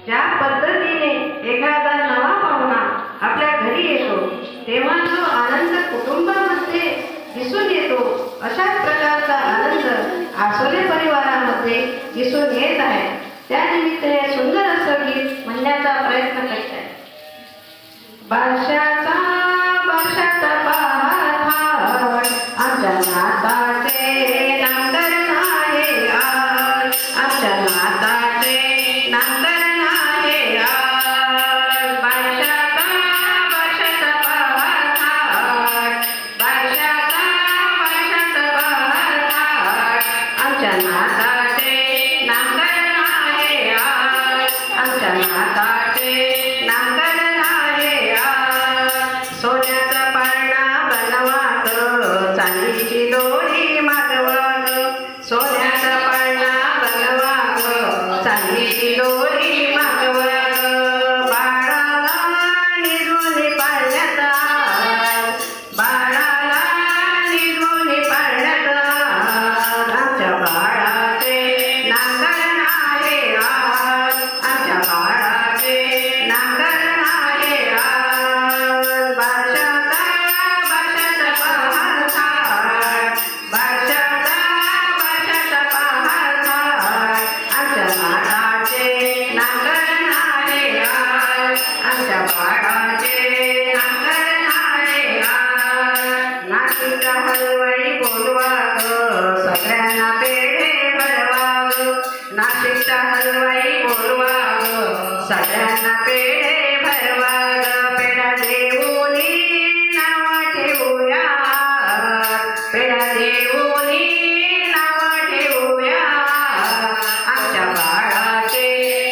ज्या पद्धतीने एखादा नवा पाहुणा आपल्या घरी येतो तेव्हा जो आनंद कुटुंबामध्ये दिसून येतो अशाच प्रकारचा आनंद आसोले परिवारामध्ये दिसून येत आहे. त्यानिमित्ताने सुंदर असं गीत म्हणण्याचा प्रयत्न करत आहे. बारशाचा पहाट आमच्या नाताचे नांगरण आहे आज, आमच्या नाताचे नांगरण आहे आज. बारशाचा पहाट, बारशाचा पहाट आमच्या नाताचे नांगरण आहे आज, आमच्या नाताचे नांगरण आहे आज. सोन्याचा पाळणा बनवा ग, चांदीची दोरी मागवा ग. सोन्याचा पाळणा बनवा ग, चांदीची दोरी मागवा ग. बाळाला निजून पाळण्यात आज, बाळाला निजून पाळण्यात आज. आमच्या बाळाचे नांगरण आहे आज, आमच्या बाळाचे नांगरण आहे आज. बारशाचा पहाट, बारशाचा पहाट आमच्या बाळाचे नांगरण आहे आज, आमच्या बाळाचे नांगरण आहे आज. नाशिकचा हलवाई बोलवा ग, सगळ्यांना पेढे भरवा ग. नाशिकचा हलवाई बोलवा ग, सगळ्यांना पेढे भरवा ग. पेढा देऊनी नाव ठेवूया, पेढा देऊनी नाव ठेवूया. आमच्या बाळाचे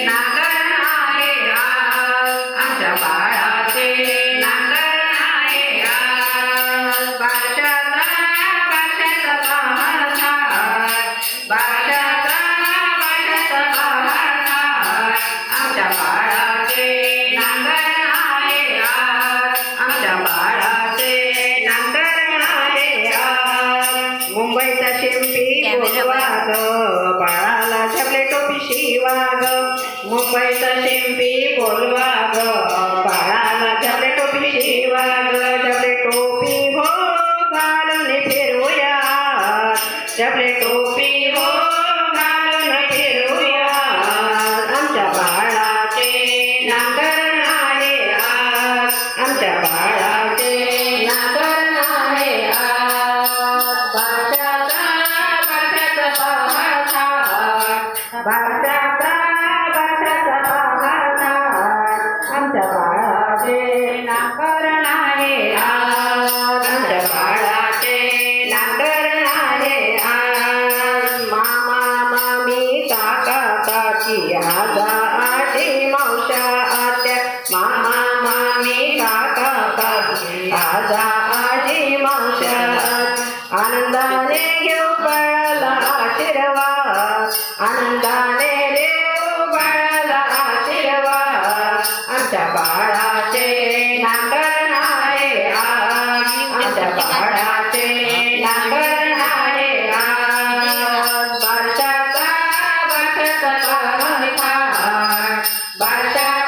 नांगरण आहे आज, आमच्या बाळाचे नांगरण आहे आज. बारशाचा पहाट, बारशाचा पहाट आमच्या बाळाचे नांगरण आहे आज, आमच्या बाळाचे नांगरण आहे आज. मुंबईचा शिंपी बोलवा ग, बाळाला झबले टोपी शिवा ग. मुंबईचा शिंपी बोलवा ग, बाळाला झबले टोपी शिवा ग. झबले टोपी हो घालून फिरूया, झबले टोपी हो घालून फिरूया. आमच्या बाळाचे नांगरण आहे आज, आमच्या बाळाचे नांगरण आहे आज. बारशाचा पहाट, बारशाचा पहाट आमच्या बाळाचे नांगरण आहे आज, आमच्या बाळाचे नांगरण आहे आज. मामा मामी काका काकी आजा आजी मावशा आत्या, मामा मामी काका काकी आजा आजी मावशा. आनंदाने घेऊ बाळाला आशीर्वाद, आनंदाने देऊ बाळाला आशीर्वाद. आमच्या बाळाचे नांगरण आहे आज, आमच्या बाळाचे नांगरण आहे आज. बारशाचा पहाट, बारशाचा